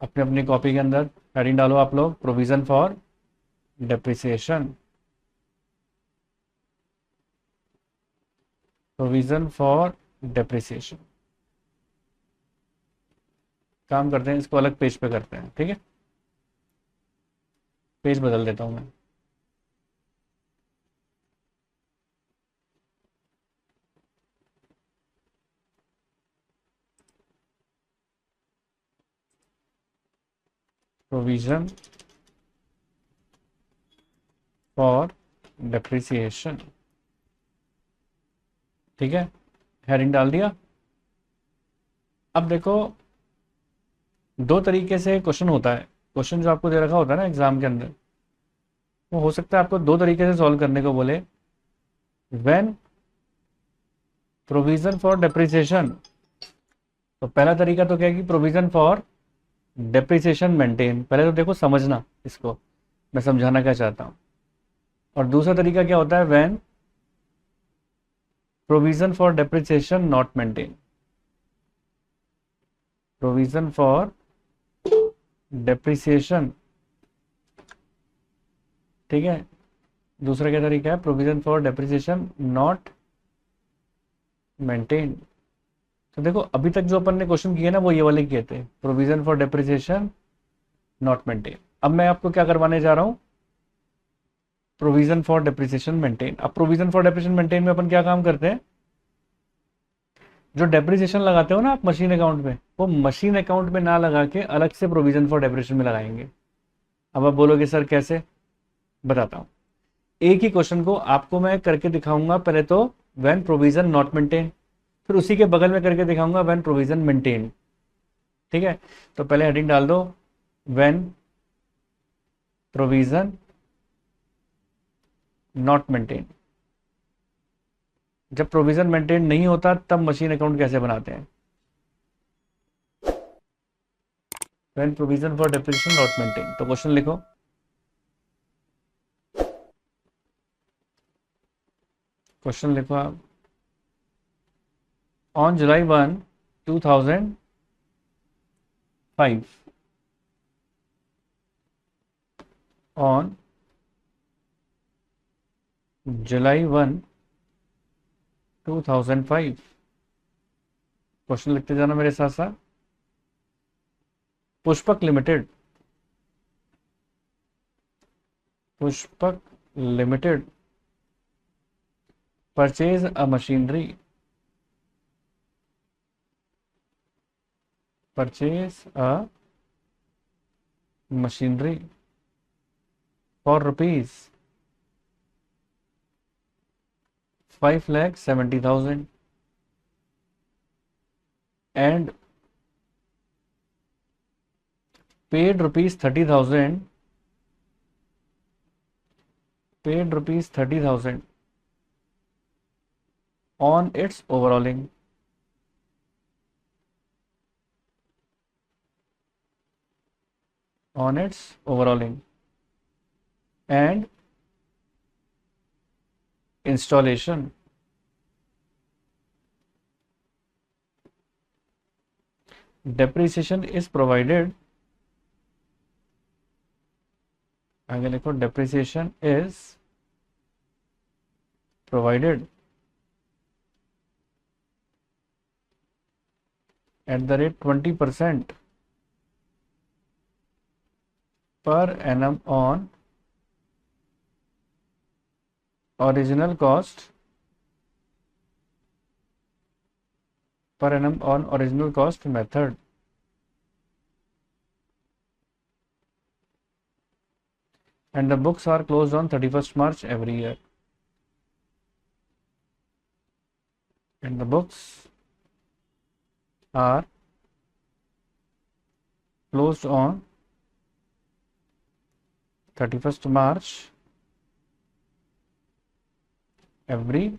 अपनी अपनी कॉपी के अंदर हेडिंग डालो आप लोग, provision for depreciation, provision for depreciation. काम करते हैं, इसको अलग पेज पे करते हैं, ठीक है। पेज बदल देता हूँ मैं। प्रोविजन फॉर डेप्रिसिएशन, ठीक है, हेडिंग डाल दिया। अब देखो, दो तरीके से क्वेश्चन होता है। क्वेश्चन जो आपको दे रखा होता है ना एग्जाम के अंदर, वो हो सकता है आपको दो तरीके से सॉल्व करने को बोले। व्हेन प्रोविजन फॉर डेप्रिसिएशन, तो पहला तरीका तो क्या है कि प्रोविजन फॉर डेप्रिसिएशन मेंटेन। पहले तो देखो समझना इसको, मैं समझाना क्या चाहता हूँ। और दूसरा तरीका क्या होता है, when provision for depreciation not maintain. Provision for depreciation, ठीक है। दूसरा क्या तरीका है, provision for depreciation not maintain. तो देखो अभी तक जो अपन ने क्वेश्चन किए ना वो ये वाले किए थे, provision for depreciation not maintain. अब मैं आपको क्या करवाने जा रहा हूँ, प्रोविजन फॉर डेप्रिसिएशन मेंटेन। अब प्रोविजन फॉर डेप्रिसिएशन मेंटेन में अपन क्या काम करते हैं, जो डेप्रिसिएशन लगाते हो ना आप मशीन अकाउंट में, वो मशीन अकाउंट में ना लगा के अलग से प्रोविजन फॉर डेप्रिसिएशन में लगाएंगे। अब आप बोलोगे सर कैसे, बताता हूँ। एक ही क्वेश्चन को आपको मैं करके दिखाऊंगा। पहले तो व्हेन प्रोविजन नॉट मेंटेन, फिर उसी के बगल में करके दिखाऊंगा व्हेन प्रोविजन मेंटेन, ठीक है। तो पहले हेडिंग डाल दो, व्हेन प्रोविजन नॉट मेंटेन। जब प्रोविजन मेंटेन नहीं होता तब मशीन अकाउंट कैसे बनाते हैं, when provision for depreciation not maintain. तो क्वेश्चन लिखो, क्वेश्चन लिखो आप, on July 1, 2005, on July 1, 2005। Question लिखते जाना मेरे साथ साथ। Pushpak limited, Pushpak limited purchase a machinery, purchase a machinery for rupees 5,70,000 and paid rupees 30,000, paid rupees 30,000 on its overhauling, on its overhauling and installation. Depreciation is provided, आगे लिखो, depreciation is provided at the rate 20% per annum on original cost, per annum on original cost method, and the books are closed on 31st March every year, and the books are closed on 31st March every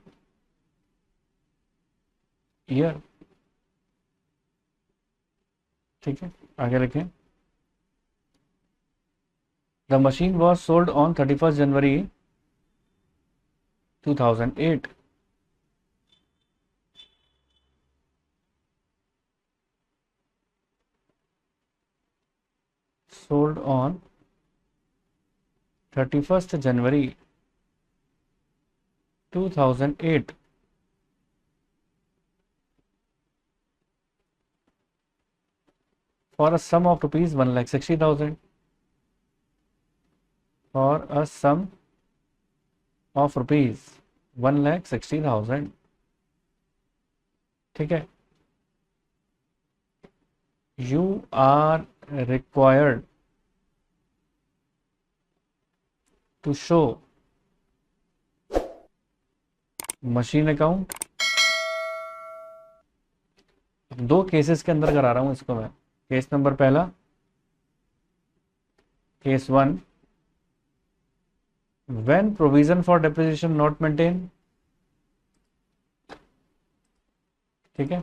year, ठीक है। आगे लिखें, the machine was sold on 31st January 2008, sold on 31st January 2008 for a sum of rupees 1,60,000 for a sum of rupees 1,60,000। ठीक है, you are required to show machine account। दो cases के अंदर करा रहा हूं इसको मैं। केस नंबर पहला, case 1, when provision for depreciation not maintained। ठीक है,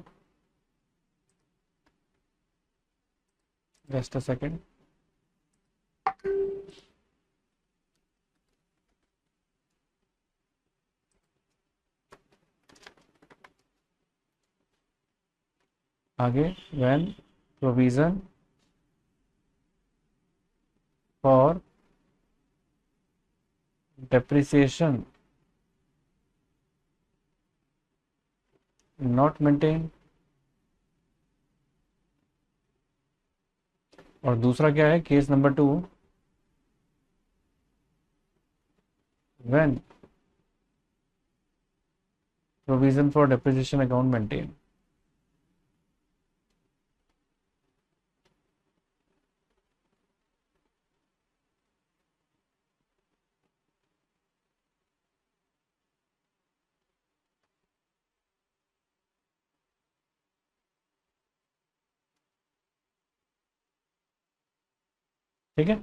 जस्ट अ सेकेंड। आगे, when provision for depreciation not maintained। और दूसरा क्या है, case number 2, when provision for depreciation account maintained। ठीक है,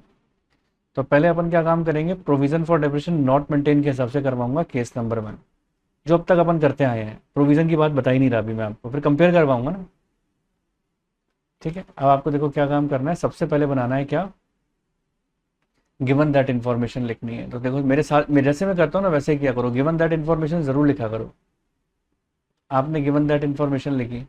तो पहले अपन क्या काम करेंगे, provision for depreciation not maintain के हिसाब से करवाऊंगा केस नंबर 1, जो अब तक अपन करते आए हैं। प्रोविजन की बात बता ही नहीं रहा अभी मैं आपको, फिर कंपेयर करवाऊंगा ना। ठीक है, अब आपको देखो क्या काम करना है। सबसे पहले बनाना है क्या, गिवन दैट इन्फॉर्मेशन लिखनी है। तो देखो मेरे साथ, जैसे मैं करता हूँ ना वैसे ही किया करो, गिवन दैट इन्फॉर्मेशन जरूर लिखा करो। आपने गिवन दैट इन्फॉर्मेशन लिखी,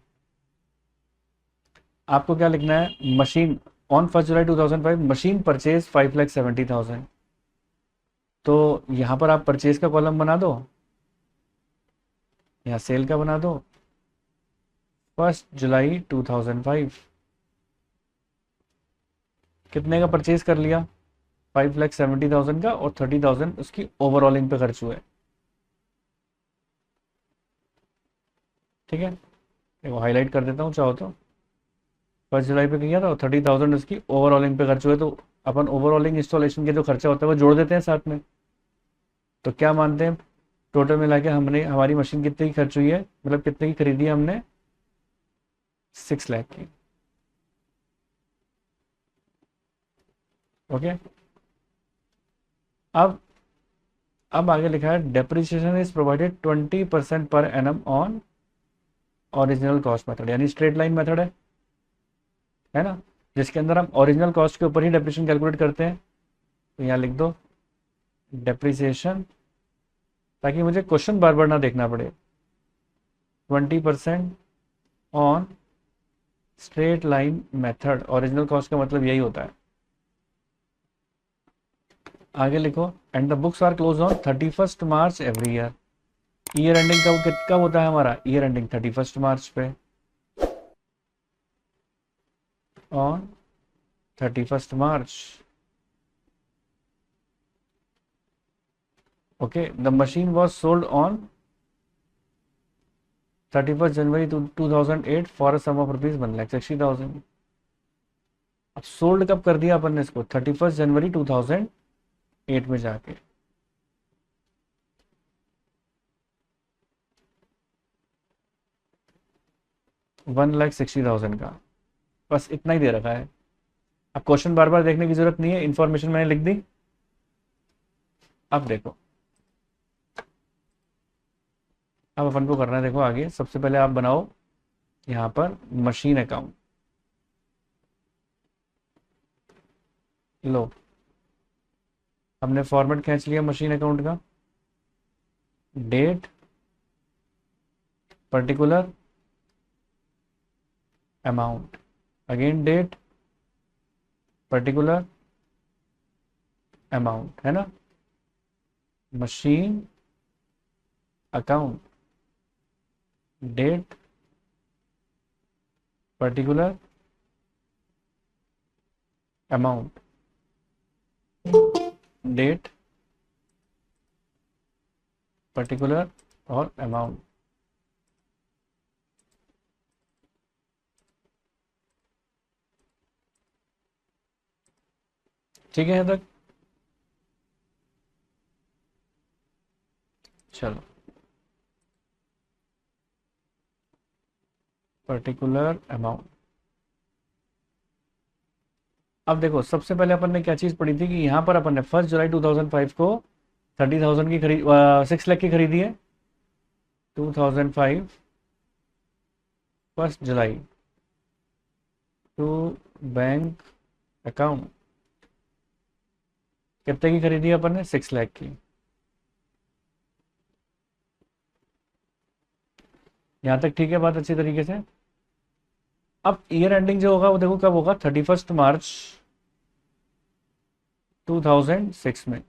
आपको क्या लिखना है, machine on 1 July 2005 machine purchase 5,70,000। तो यहां पर आप परचेज का कॉलम बना दो, यहाँ सेल का बना दो, 1 जुलाई 2005 कितने का परचेज कर लिया, 5,70,000 का, और 30,000 उसकी ओवरऑलिंग पे खर्च हुए। ठीक है, देखो हाईलाइट कर देता हूँ चाहो तो। 1 जुलाई पे किया था और 30,000 उसकी ओवरऑलिंग पे खर्च हुए। तो अपन ओवरऑलिंग इंस्टॉलेशन के जो खर्चा होता है वो जोड़ देते हैं साथ में। तो क्या मानते हैं, टोटल मिला के हमने, हमारी मशीन कितने की खर्च हुई है, मतलब कितने की खरीदी है हमने, 6 लाख की। ओके, अब आगे लिखा है, depreciation is provided 20% per annum on original cost method, यानी स्ट्रेट लाइन मेथड है ना, जिसके अंदर हम ओरिजिनल कॉस्ट के ऊपर ही डेप्रिसिएशन कैलकुलेट करते हैं। तो यहाँ लिख दो डेप्रिसिएशन, ताकि मुझे क्वेश्चन बार बार ना देखना पड़े। 20% on straight line method, original cost का मतलब यही होता है। आगे लिखो, and the books are close on 31st March every year. Year ending कब होता है हमारा, ईयर एंडिंग 31st मार्च पे, on 31st March. Okay, the machine was sold on 31st January 2008 for a sum of rupees 1,60,000। अब sold कब कर दिया अपन ने इसको, 31st जनवरी 2008 में जाके। $1,60,000 का, बस इतना ही दे रखा है। अब क्वेश्चन बार बार देखने की जरूरत नहीं है, इंफॉर्मेशन मैंने लिख दी। अब देखो, अब अपन को करना है, देखो आगे सबसे पहले आप बनाओ यहां पर मशीन अकाउंट। लो, हमने फॉर्मेट खींच लिया मशीन अकाउंट का, date, particular, amount, again date, particular amount, है ना। Machine account, date, particular amount, date, particular और अमाउंट। ठीक है यहाँ तक। चलो, पर्टिकुलर अमाउंट। अब देखो, सबसे पहले अपन ने क्या चीज पढ़ी थी कि यहाँ पर अपन ने 1 जुलाई 2005 को 30,000 की खरीद 6 लाख की खरीदी है। 2005 1 जुलाई टू बैंक अकाउंट कितने की खरीदी है अपन ने? 6 लाख की। यहाँ तक ठीक है बात अच्छी तरीके से। अब ईयर एंडिंग जो होगा वो देखो कब होगा, 31 मार्च 2006 में।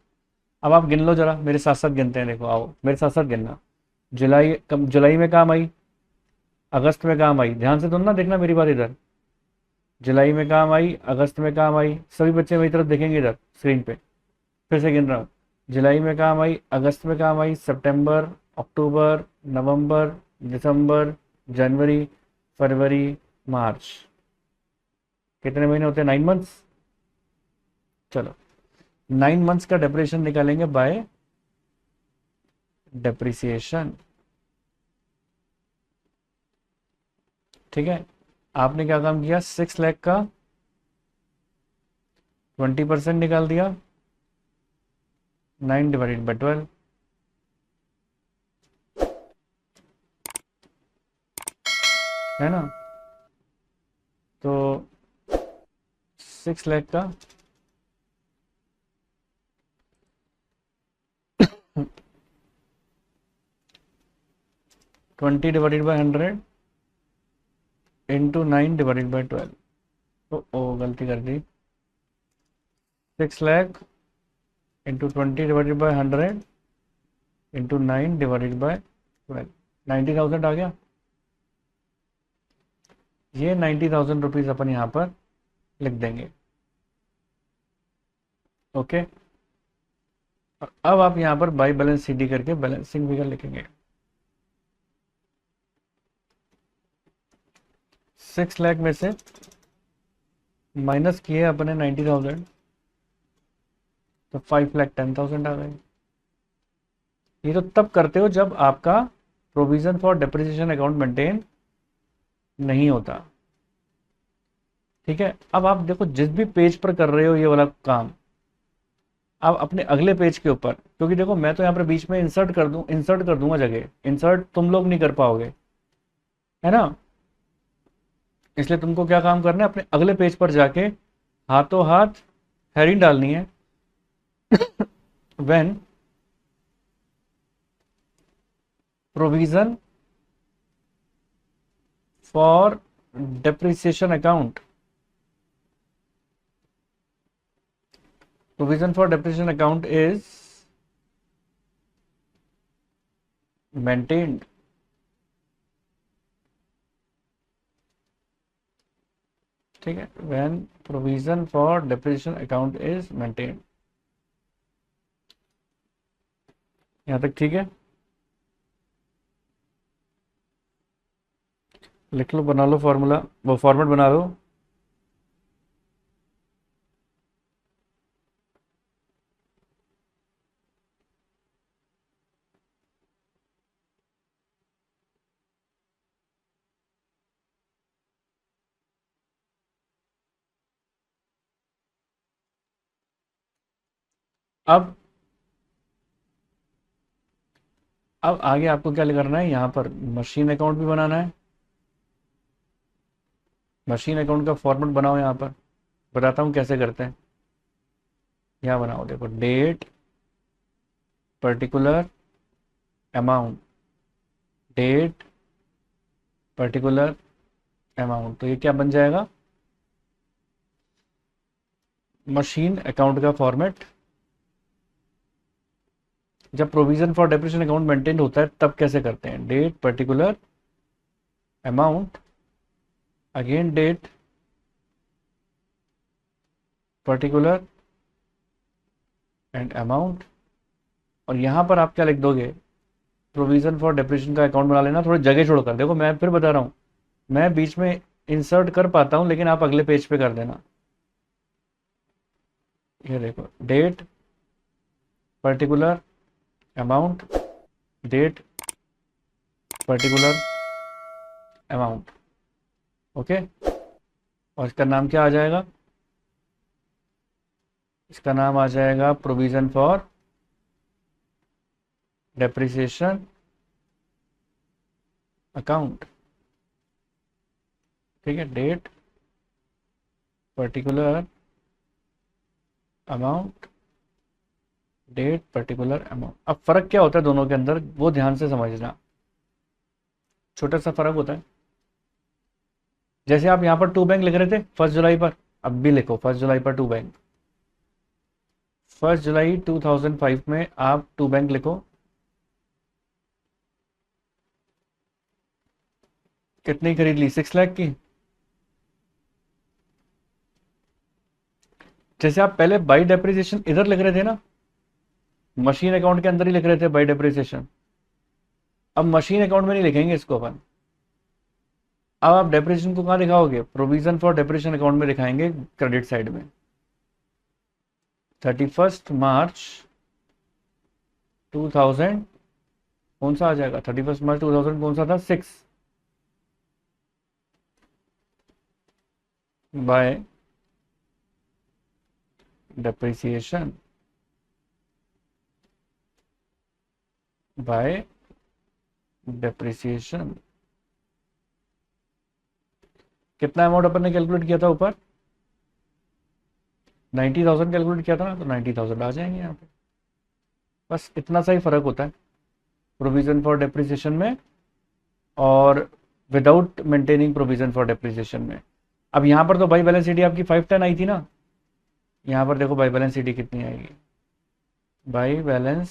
अब आप गिन लो जरा, मेरे साथ साथ गिनते हैं, देखो आओ मेरे साथ साथ गिनना। जुलाई में काम आई, अगस्त में काम आई, ध्यान से सुनना, देखना मेरी बात इधर। जुलाई में काम आई, अगस्त में काम आई, सभी बच्चे मेरी तरफ देखेंगे इधर स्क्रीन पे। फिर से गिन रहा हूँ, जुलाई में काम आई, अगस्त में काम आई, सितंबर, अक्टूबर, नवंबर, दिसंबर, जनवरी, फरवरी, मार्च। कितने महीने होते हैं? 9 मंथ्स। चलो, 9 मंथ्स का डेप्रिसिएशन निकालेंगे बाय डेप्रिसिएशन। ठीक है, आपने क्या काम किया, 6 लाख का 20% निकाल दिया, 9 ÷ 12, है ना। तो 6 लाख का 20 ÷ 100 इंटू 9 ÷ 12। ओ गलती कर दी, 6 लाख इंटू 20 ÷ 100 इंटू 9 ÷ 12, 90,000 आ गया। ये 90,000 रुपीज अपन यहाँ पर लिख देंगे। ओके, और अब आप यहाँ पर बाई बैलेंस सीडी करके बैलेंसिंग फिगर लिखेंगे। 6 लाख में से माइनस किए अपने 90,000, तो 5,10,000 आ गए। ये तो तब करते हो जब आपका provision for depreciation account maintain नहीं होता। ठीक है, अब आप देखो जिस भी पेज पर कर रहे हो ये वाला काम, अब अपने अगले पेज के ऊपर, क्योंकि देखो मैं तो यहाँ पर बीच में इंसर्ट कर दूंगा जगह, इंसर्ट तुम लोग नहीं कर पाओगे, है ना। इसलिए तुमको क्या काम करना है, अपने अगले पेज पर जाके हाथों हाथ हेडिंग डालनी है। When provision for depreciation account, provision for depreciation account is maintained, ठीक है, when provision for depreciation account is maintained। यहां तक ठीक है, लिख लो, बना लो फॉर्मूला, वो फॉर्मेट बना लो। अब आगे आपको क्या करना है, यहाँ पर मशीन अकाउंट भी बनाना है। मशीन अकाउंट का फॉर्मेट बनाओ, यहाँ पर बताता हूँ कैसे करते हैं। यहाँ बनाओ, देखो date, particular amount, date, particular amount. तो ये क्या बन जाएगा, मशीन अकाउंट का फॉर्मेट, जब provision for depreciation account maintain होता है तब कैसे करते हैं? Date particular amount, again date particular and amount, और यहां पर आप क्या लिख दोगे? प्रोविजन फॉर डेप्रिसिएशन का अकाउंट बना लेना, थोड़ी जगह छोड़कर। देखो मैं फिर बता रहा हूं, मैं बीच में इंसर्ट कर पाता हूं, लेकिन आप अगले पेज पे कर देना। ये देखो, date particular amount, date particular amount, okay. और इसका नाम क्या आ जाएगा? इसका नाम आ जाएगा प्रोविजन फॉर डेप्रिसिएशन अकाउंट, ठीक है। Date particular amount, date particular amount. अब फर्क क्या होता है दोनों के अंदर, वो ध्यान से समझना। छोटा सा फर्क होता है। जैसे आप यहां पर टू बैंक लिख रहे थे 1 जुलाई पर, अब भी लिखो 1 जुलाई पर टू बैंक। 1 जुलाई 2005 में आप टू बैंक लिखो। कितनी खरीद ली? 6 लाख की। जैसे आप पहले बाई डेप्रिसिएशन इधर लिख रहे थे ना, मशीन अकाउंट के अंदर ही लिख रहे थे बाई डेप्रिसिएशन, अब मशीन अकाउंट में नहीं लिखेंगे इसको अपन। अब आप डेप्रिसिएशन को कहाँ दिखाओगे? प्रोविजन फॉर डेप्रिसिएशन अकाउंट में दिखाएंगे, क्रेडिट साइड में। 31 मार्च 2000 कौन सा आ जाएगा? 31 मार्च 2000 कौन सा था? 6 बाय डेप्रिसिएशन, बाय डेप्रिसिएशन। कितना अमाउंट अपन ने कैलकुलेट किया था ऊपर? 90,000 कैलकुलेट किया था ना, तो 90,000 आ जाएंगे यहाँ पे। बस इतना सा ही फर्क होता है प्रोविजन फॉर डेप्रिसिएशन में और without maintaining provision for depreciation में। अब यहाँ पर तो बाई बैलेंस शीट आपकी 510 आई थी ना, यहाँ पर देखो बाई बैलेंस शीट कितनी आएगी? By balance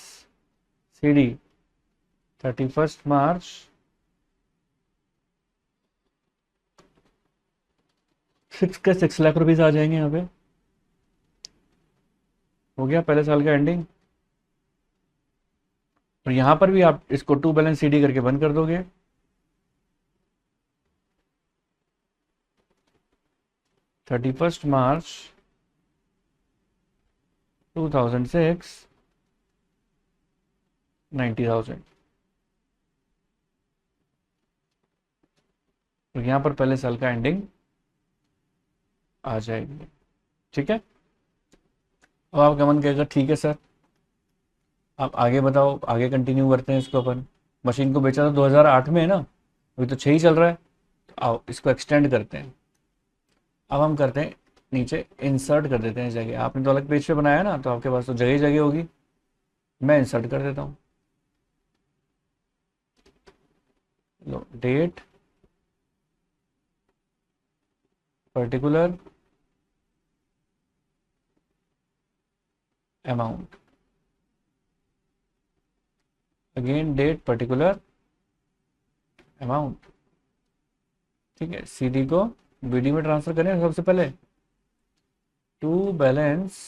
CD 31 March 6 lakh rupees आ जाएंगे यहाँ पे। हो गया पहले साल का एंडिंग। और यहाँ पर भी आप इसको टू बैलेंस सीडी करके बंद कर दोगे। March 31 2006 90,000। तो यहाँ पर पहले साल का एंडिंग आ जाएगी, ठीक है। अब आपका मन कहेगा ठीक है सर, आप आगे बताओ, आगे कंटिन्यू करते हैं इसको अपन। मशीन को बेचा था 2008 में है ना, अभी तो 6 ही चल रहा है, तो आओ इसको एक्सटेंड करते हैं। अब हम करते हैं नीचे इंसर्ट कर देते हैं जगह। आपने तो अलग पेज पे बनाया ना, तो आपके पास तो जगह ही जगह होगी। मैं इंसर्ट कर देता हूँ। लो, date particular amount, again date particular amount, ठीक है। सीडी को बीडी में ट्रांसफर करें सबसे पहले, टू बैलेंस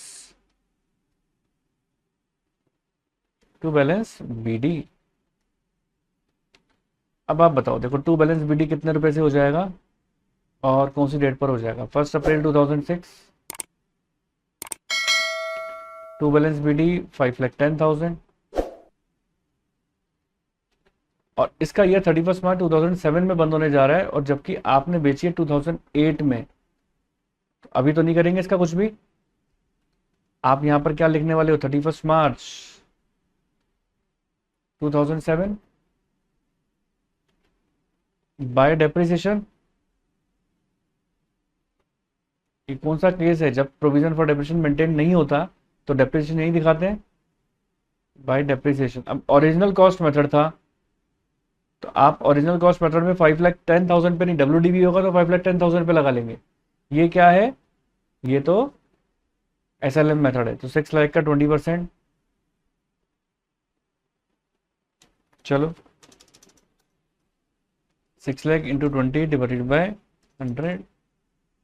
बीडी। अब आप बताओ, देखो टू बैलेंस बीडी कितने रुपए से हो जाएगा और कौन सी डेट पर हो जाएगा? 1 अप्रैल 2006। टू बैलेंस बीडी 5,10,000 और इसका ईयर 31 मार्च 2007 में बंद होने जा रहा है, और जबकि आपने बेची है 2008 में। तो अभी तो नहीं करेंगे इसका कुछ भी। आप यहां पर क्या लिखने वाले हो? 31 मार्च 2007 बाय डेप्रिसिएशन। ये कौन सा केस है? जब प्रोविजन फॉर डेप्रिसिएशन मेंटेन नहीं होता तो डेप्रिसिएशन नहीं दिखाते हैं, बाय डेप्रिसिएशन। अब ओरिजिनल कॉस्ट मेथड था, तो आप ओरिजिनल कॉस्ट मेथड में 5,10,000 पे नहीं, WDV होगा तो 5,10,000 पे लगा लेंगे। ये क्या है? ये तो SLM मेथड है, तो 6 लाख का 20%, चलो 6 लाख इंटू 20 डिवाइडेड बाय 100,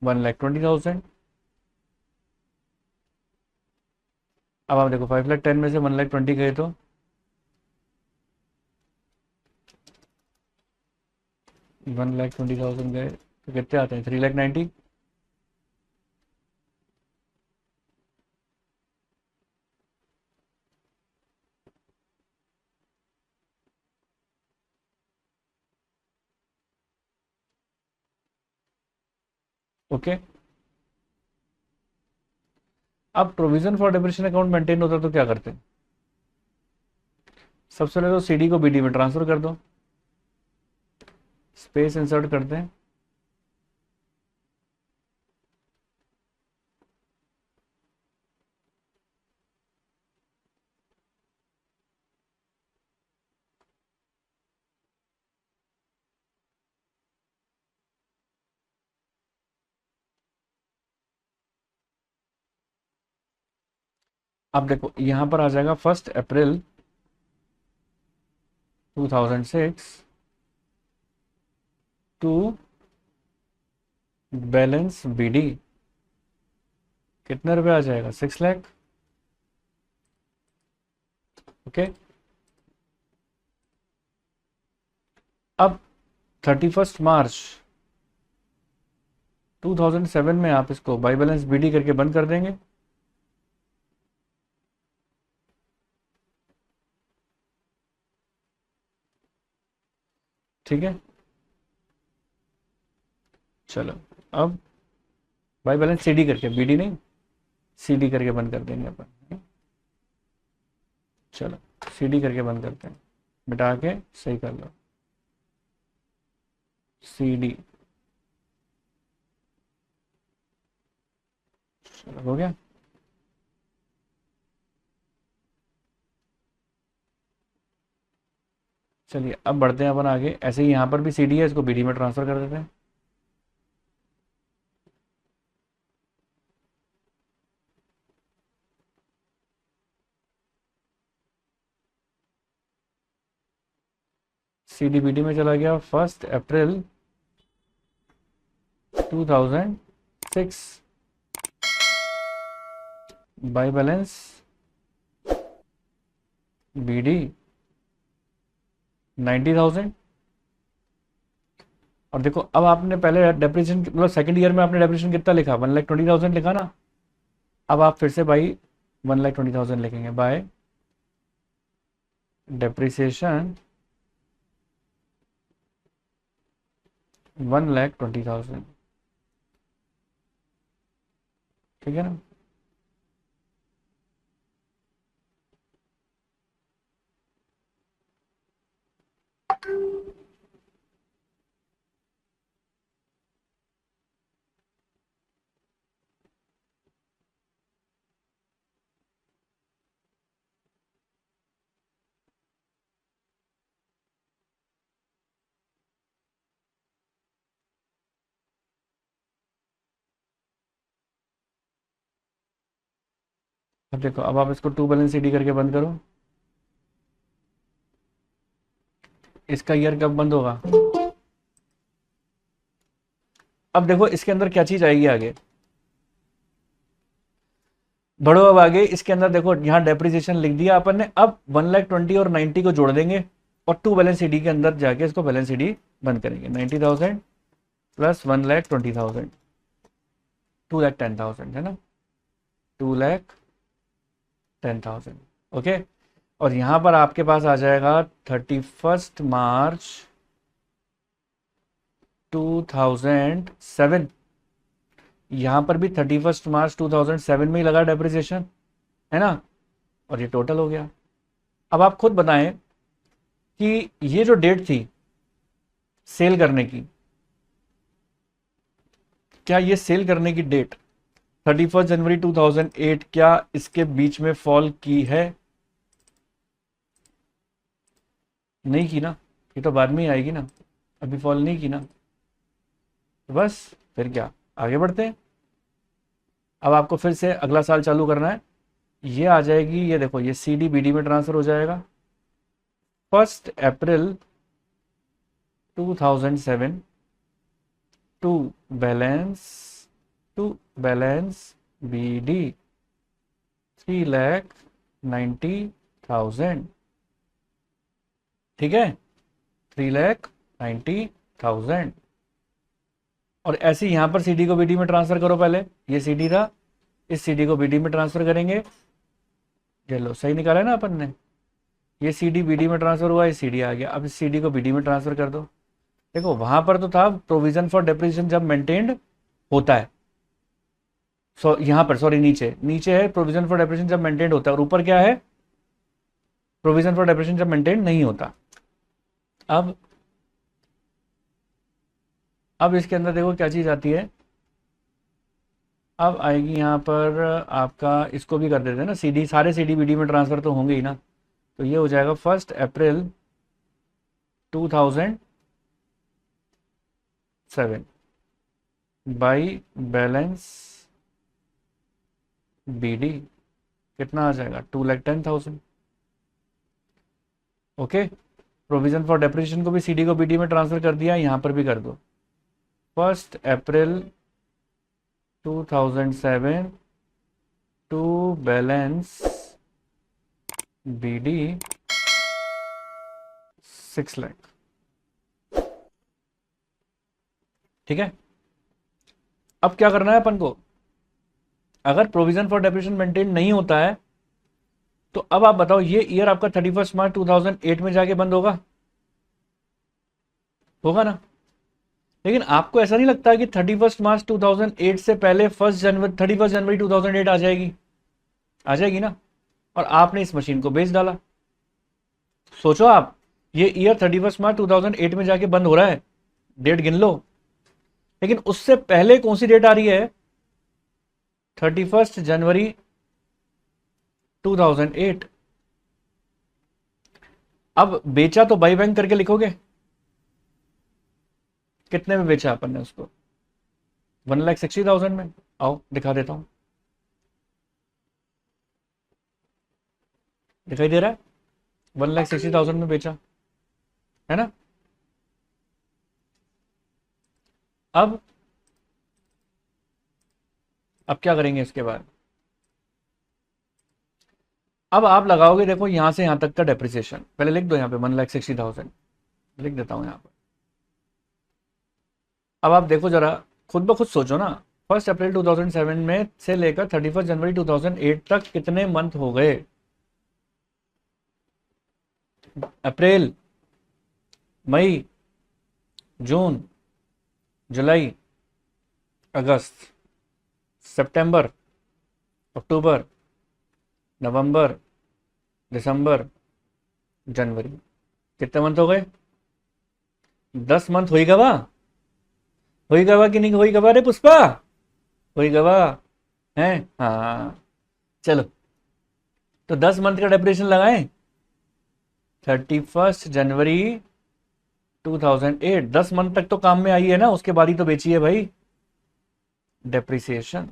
1,20,000। अब आप देखो 5,10,000 में से 1,20,000 गए तो 1,20,000 गए तो कितने आते हैं, 3,90,000। ओके, अब provision for depreciation account maintain होता तो क्या करते हैं, सबसे पहले तो सीडी को बीडी में ट्रांसफर कर दो, स्पेस इंसर्ट करते हैं, अब देखो यहां पर आ जाएगा 1 अप्रैल 2006 टू बैलेंस बीडी, कितने रुपए आ जाएगा, 6 लाख। ओके, अब 31 मार्च 2007 में आप इसको बाई बैलेंस बीडी करके बंद कर देंगे। ठीक है, चलो अब बाई बैलेंस सीडी करके, बीडी नहीं सीडी करके बंद कर देंगे अपन। चलो सीडी करके बंद करते हैं, मिटा के सही कर लो, सीडी, चलो हो गया। चलिए अब बढ़ते हैं अपन आगे, ऐसे ही यहाँ पर भी सीडी है, इसको बीडी में ट्रांसफर कर देते हैं। सीडी बीडी में चला गया 1 अप्रैल 2006 बाई बैलेंस बीडी 90,000। और देखो अब आपने पहले डेप्रिसिएशन मतलब सेकंड ईयर में आपने डेप्रिसिएशन कितना लिखा, 1,20,000 लिखा ना, अब आप फिर से बाई 1,20,000 लिखेंगे, बाय डेप्रिसिएशन 1,20,000। ठीक है ना, अब देखो अब आप इसको टू बैलेंस सीडी करके बंद करो, इसका ईयर कब बंद होगा, अब देखो इसके अंदर क्या चीज आएगी आगे, बढ़ो अब आगे इसके अंदर देखो यहाँ डेप्रिसिएशन लिख दिया अपन ने, अब 1,20,000 और 90 को जोड़ देंगे और टू बैलेंस सीडी के अंदर जाके इसको बैलेंस सीडी बंद करेंगे, 90,000 प्लस 1,20,000, 2,10,000 है ना, 2,10,000। ओके, और यहां पर आपके पास आ जाएगा 31 मार्च 2007, यहां पर भी 31 मार्च 2007 में ही लगा डेप्रिसिएशन, है ना, और ये टोटल हो गया। अब आप खुद बताएं कि ये जो डेट थी सेल करने की, क्या ये सेल करने की डेट 31 जनवरी 2008 क्या इसके बीच में फॉल की है, नहीं की ना, ये तो बाद में ही आएगी ना, अभी फॉल नहीं की ना, तो बस फिर क्या आगे बढ़ते हैं। अब आपको फिर से अगला साल चालू करना है, ये आ जाएगी, ये देखो ये सी डी बी डी में ट्रांसफ़र हो जाएगा 1 अप्रैल 2007 टू बैलेंस बी डी 3,90,000, ठीक है, 3,90,000। और ऐसे ही यहाँ पर सी डी को बी डी में ट्रांसफ़र करो, पहले ये सी डी था, इस सी डी को बी डी में ट्रांसफ़र करेंगे, ये लो सही निकाला है ना अपन ने, ये सी डी बी डी में ट्रांसफ़र हुआ, ये सी डी आ गया, अब इस सी डी को बी डी में ट्रांसफ़र कर दो। देखो वहां पर तो था प्रोविजन फॉर डेप्रिसिएशन जब मेंटेन्ड होता है, यहाँ पर सॉरी नीचे है प्रोविजन फॉर डेप्रिसिएशन जब मेंटेन्ड होता है, और ऊपर क्या है, प्रोविजन फॉर डेप्रिसिएशन जब मेंटेन्ड नहीं होता। अब इसके अंदर देखो क्या चीज़ आती है, अब आएगी यहाँ पर आपका, इसको भी कर देते हैं ना सीडी, सारे सीडी बीडी में ट्रांसफ़र तो होंगे ही ना, तो ये हो जाएगा 1 अप्रैल 2007 बाई बैलेंस बीडी, कितना आ जाएगा 2,10,000। ओके, प्रोविजन फॉर डेप्रिसिएशन को भी सीडी को बीडी में ट्रांसफ़र कर दिया, यहाँ पर भी कर दो 1 अप्रैल 2007 टू बैलेंस बीडी 6 लाख, ठीक है। अब क्या करना है अपन को, अगर प्रोविजन फॉर डेप्रिसिएशन मेंटेन नहीं होता है तो अब आप बताओ ये ईयर आपका 31 मार्च 2008 में जाके बंद होगा ना। लेकिन आपको ऐसा नहीं लगता कि 31 मार्च 2008 से पहले 31 जनवरी 2008 आ जाएगी ना, और आपने इस मशीन को बेच डाला। सोचो आप, ये ईयर 31 मार्च 2008 में जाके बंद हो रहा है, डेट गिन लो, लेकिन उससे पहले कौन सी डेट आ रही है, 31 जनवरी 2008। अब बेचा तो बाई बैंक करके लिखोगे, कितने में बेचा अपन ने उसको, 1,60,000 में। आओ दिखा देता हूं, दिखाई दे रहा है, 1,60,000 में बेचा है ना। अब क्या करेंगे इसके बाद, अब आप लगाओगे, देखो यहां से यहां तक का डेप्रिसिएशन पहले लिख दो, यहां पे 1,60,000 लिख देता हूं यहां पर। अब आप देखो जरा, खुद ब खुद सोचो ना, 1 अप्रैल 2007 में से लेकर 31 जनवरी 2008 तक कितने मंथ हो गए, अप्रैल, मई, जून, जुलाई, अगस्त, सितंबर, अक्टूबर, नवंबर, दिसंबर, जनवरी, कितने मंथ हो गए, 10 मंथ हुई गवा कि नहीं हुई गवा रे पुष्पा, हुई गवा है, हाँ चलो, तो 10 मंथ का डेप्रिसिएशन लगाएं, 31 जनवरी 2008, 10 मंथ तक तो काम में आई है ना, उसके बाद ही तो बेची है भाई डेप्रिसिएशन।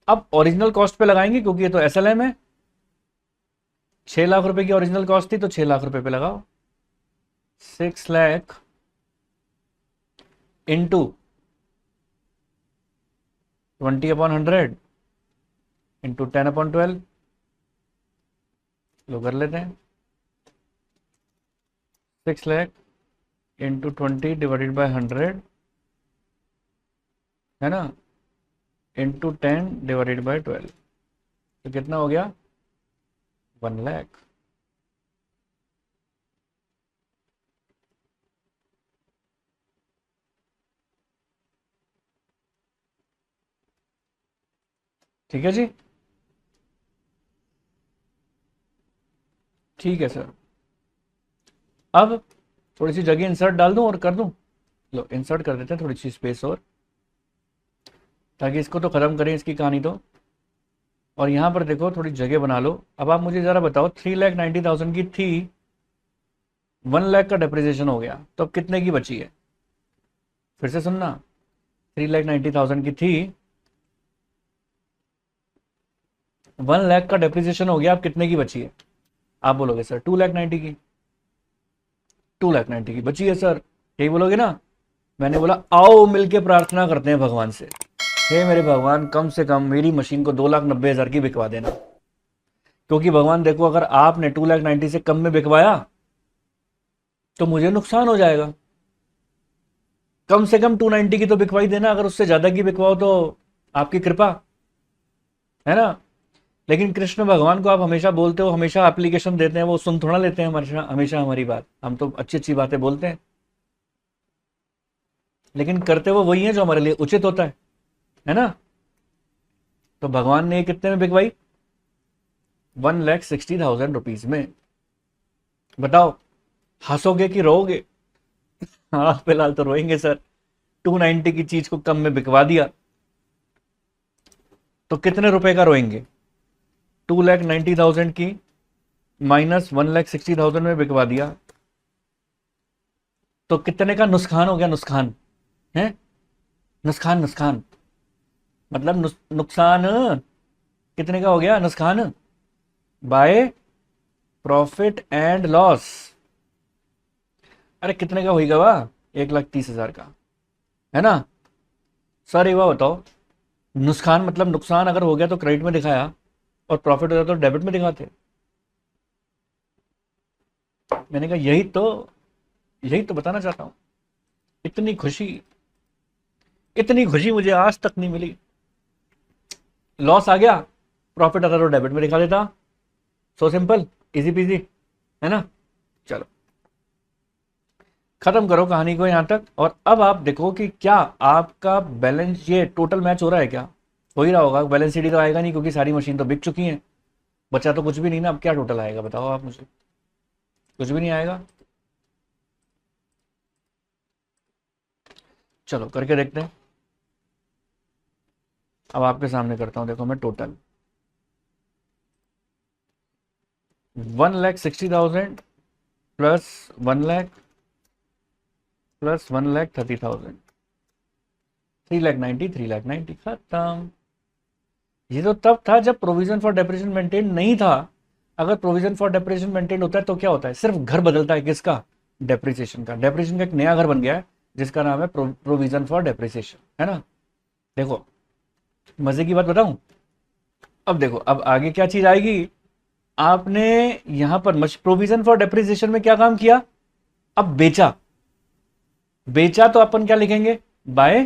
अब ओरिजिनल कॉस्ट पे लगाएंगे, क्योंकि ये तो एसएलएम है, 6 लाख रुपए की ओरिजिनल कॉस्ट थी, तो 6 लाख रुपए पे लगाओ, 6 लाख इंटू 20/100 इंटू 10/12, लो कर लेते हैं, 6 लाख इंटू 20/100 है ना, इंटू 10/12, तो कितना हो गया, 1 लाख। ठीक है जी, ठीक है सर। अब थोड़ी सी जगह इंसर्ट डाल दूं और कर दूं, लो इंसर्ट कर देते हैं थोड़ी सी स्पेस और, ताकि इसको तो ख़त्म करें इसकी कहानी तो। और यहाँ पर देखो थोड़ी जगह बना लो। अब आप मुझे ज़रा बताओ, 3,90,000 की थी, 1 लाख का डेप्रिसिएशन हो गया, तो अब कितने की बची है, फिर से सुनना, 3,90,000 की थी, 1 लाख का डेप्रिसिएशन हो गया, अब कितने की बची है? आप बोलोगे सर 2,90,000 की, 2,90,000 की बची है सर, यही बोलोगे ना। मैंने बोला आओ मिलके प्रार्थना करते हैं भगवान से, हे मेरे भगवान कम से कम मेरी मशीन को 2,90,000 की बिकवा देना। क्योंकि भगवान देखो, अगर आपने 2,90,000 से कम में बिकवाया तो मुझे नुकसान हो जाएगा। कम से कम 290 की तो बिकवाई देना, अगर उससे ज्यादा की बिकवाओ तो आपकी कृपा है ना। लेकिन कृष्ण भगवान को आप हमेशा बोलते हो, हमेशा एप्लीकेशन देते हैं, वो सुन थोड़ा लेते हैं हमेशा हमेशा हमारी बात। हम तो अच्छी अच्छी बातें बोलते हैं, लेकिन करते वो वही है जो हमारे लिए उचित होता है ना। तो भगवान ने कितने में बिकवाई? 1,60,000 रुपीज में। बताओ हंसोगे कि रोओगे? हाँ फिलहाल तो रोएंगे सर, 290 की चीज को कम में बिकवा दिया तो कितने रुपए का रोएंगे? 2,90,000 की माइनस 1,60,000 में बिकवा दिया तो कितने का नुकसान हो गया? नुकसान है, नुकसान नुकसान मतलब नुकसान कितने का हो गया? नुकसान बाय प्रॉफिट एंड लॉस। अरे कितने का होगा वाह? 1,30,000 का, है ना। सर एक बार बताओ, नुकसान मतलब नुकसान अगर हो गया तो क्रेडिट में दिखाया और प्रॉफिट हो जाता तो डेबिट में दिखाते। मैंने कहा यही तो बताना चाहता हूं। इतनी खुशी, इतनी खुशी मुझे आज तक नहीं मिली। लॉस आ गया, प्रॉफिट आता तो डेबिट में दिखा देता। सो सिंपल, इजी पीजी, है ना। चलो खत्म करो कहानी को यहां तक, और अब आप देखो कि क्या आपका बैलेंस ये टोटल मैच हो रहा है क्या? हो ही रहा होगा। बैलेंस शीट तो आएगा नहीं क्योंकि सारी मशीन तो बिक चुकी है, बचा तो कुछ भी नहीं ना। अब क्या टोटल आएगा बताओ आप मुझे? कुछ भी नहीं आएगा। चलो करके देखते हैं। अब आपके सामने करता हूं, देखो मैं टोटल 1,60,000 प्लस 1,00,000 प्लस 1,30,000, 3,90,000, 3,90,000 खत्म। ये तो तब था जब प्रोविजन फॉर डेप्रिसिएशन मेंटेन नहीं था। अगर प्रोविजन फॉर डेप्रिसिएशन मेंटेन होता है तो क्या होता है? सिर्फ घर बदलता है, किसका? डेप्रिसिएशन का। डेप्रिसिएशन का एक नया घर बन गया है जिसका नाम है प्रोविजन फॉर डेप्रिसिएशन, है ना। देखो मजे की बात बताऊं, अब देखो अब आगे क्या चीज आएगी। आपने यहां पर प्रोविजन फॉर डेप्रिसिएशन में क्या काम किया? अब बेचा, बेचा तो अपन क्या लिखेंगे? बाय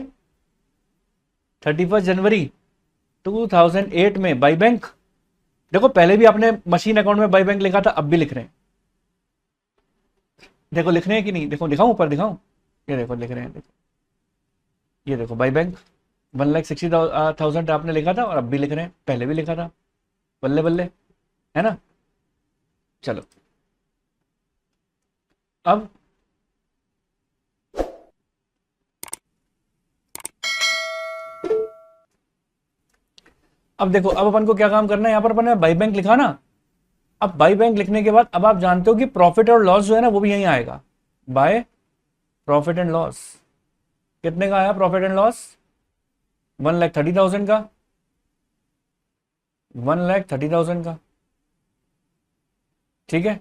31 जनवरी 2008 में बाई बैंक। देखो पहले भी आपने मशीन अकाउंट में बाई बैंक लिखा था, अब भी लिख रहे हैं। देखो लिख रहे हैं कि नहीं? देखो दिखाऊं, ऊपर दिखाऊं, ये देखो लिख रहे हैं। देखो ये देखो बाई बैंक 1,60,000 आपने लिखा था और अब भी लिख रहे हैं, पहले भी लिखा था। बल्ले बल्ले, है ना। चलो अब देखो, अब अपन को क्या काम करना है? यहां पर अपन ने बाई बैंक लिखा ना। अब बाई बैंक लिखने के बाद अब आप जानते हो कि प्रॉफिट और लॉस जो है ना वो भी यहीं आएगा। बाय प्रॉफिट एंड लॉस, कितने का आया प्रॉफिट एंड लॉस? 1,30,000 का, 1,30,000 का। ठीक है,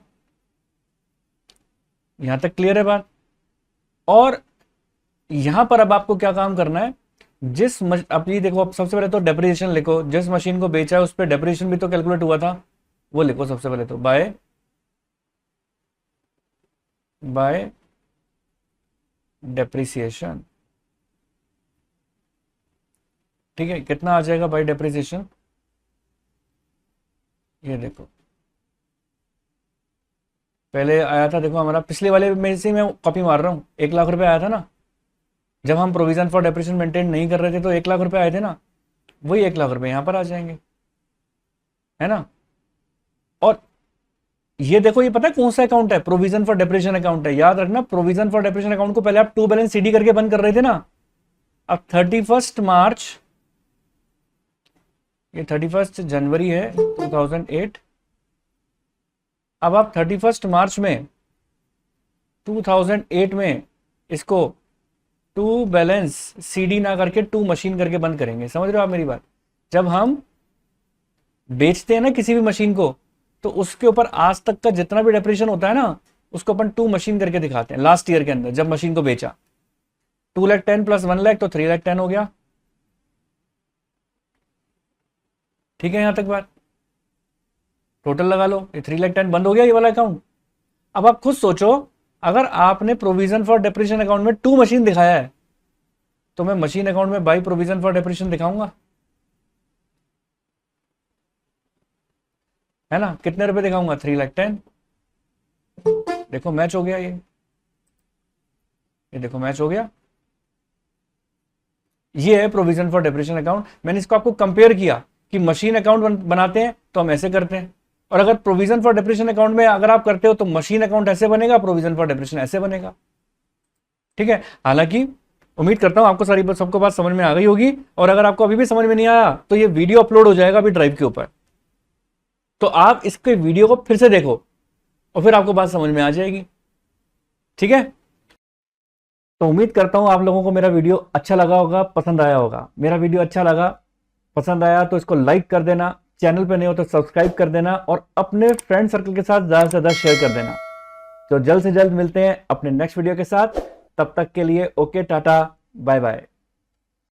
यहां तक क्लियर है बात। और यहां पर अब आपको क्या काम करना है? अब ये देखो, अब सबसे पहले तो डेप्रिसिएशन लिखो। जिस मशीन को बेचा है उस पर डेप्रिसिएशन भी तो कैलकुलेट हुआ था, वो लिखो सबसे पहले तो। बाय डेप्रिसिएशन, ठीक है। कितना आ जाएगा बाय डेप्रिसिएशन? ये देखो पहले आया था, देखो हमारा पिछले वाले में से मैं कॉपी मार रहा हूं, 1,00,000 रुपए आया था ना। जब हम प्रोविजन फॉर डेप्रिसिएशन मेंटेन नहीं कर रहे थे तो 1,00,000 रुपए आए थे ना, वही 1,00,000 रुपए यहां पर आ जाएंगे, है ना। और ये देखो, ये पता है कौन सा अकाउंट है? प्रोविजन फॉर डेप्रिसिएशन अकाउंट है। याद रखना, प्रोविजन फॉर डेप्रिसिएशन अकाउंट को पहले आप टू बैलेंस सीडी करके बंद कर रहे थे ना। अब 31 मार्च, ये 31 जनवरी है 2008। अब आप 31 मार्च में 2008 में इसको टू बैलेंस सीडी ना करके टू मशीन करके बंद करेंगे। समझ रहे हो आप मेरी बात? जब हम बेचते हैं ना किसी भी मशीन को, तो उसके ऊपर आज तक का जितना भी डेप्रिसिएशन होता है ना, उसको अपन 2 मशीन करके दिखाते हैं लास्ट ईयर के अंदर जब मशीन को बेचा। 2,10,000 प्लस 1,00,000 तो 3,10,000 हो गया। ठीक है, यहां तक बात, टोटल लगा लो, ये 3,10,000 बंद हो गया ये वाला अकाउंट। अब आप खुद सोचो, अगर आपने प्रोविजन फॉर डेप्रिसिएशन अकाउंट में 2 मशीन दिखाया है, तो मैं मशीन अकाउंट में बाई प्रोविजन फॉर डेप्रिसिएशन दिखाऊंगा, है ना? कितने रुपए दिखाऊंगा? 3,10,000। देखो मैच हो गया, ये देखो मैच हो गया। ये है प्रोविजन फॉर डेप्रिसिएशन अकाउंट। मैंने इसको आपको कंपेयर किया कि मशीन अकाउंट बनाते हैं तो हम ऐसे करते हैं, और अगर प्रोविजन फॉर डेप्रिसिएशन अकाउंट में अगर आप करते हो तो मशीन अकाउंट ऐसे बनेगा, प्रोविजन फॉर डेप्रिसिएशन ऐसे बनेगा। ठीक है, हालांकि उम्मीद करता हूं आपको सारी सबको बात समझ में आ गई होगी, और अगर आपको अभी भी समझ में नहीं आया तो ये वीडियो अपलोड हो जाएगा अभी ड्राइव के ऊपर, तो आप इसके वीडियो को फिर से देखो और फिर आपको बात समझ में आ जाएगी। ठीक है, तो उम्मीद करता हूं आप लोगों को मेरा वीडियो अच्छा लगा होगा, पसंद आया होगा। मेरा वीडियो अच्छा लगा, पसंद आया तो इसको लाइक कर देना, चैनल पे नहीं हो तो सब्सक्राइब कर देना, और अपने फ्रेंड सर्कल के साथ ज्यादा से ज्यादा शेयर कर देना। तो जल्द से जल्द मिलते हैं अपने नेक्स्ट वीडियो के साथ, तब तक के लिए ओके, टाटा, बाय बाय।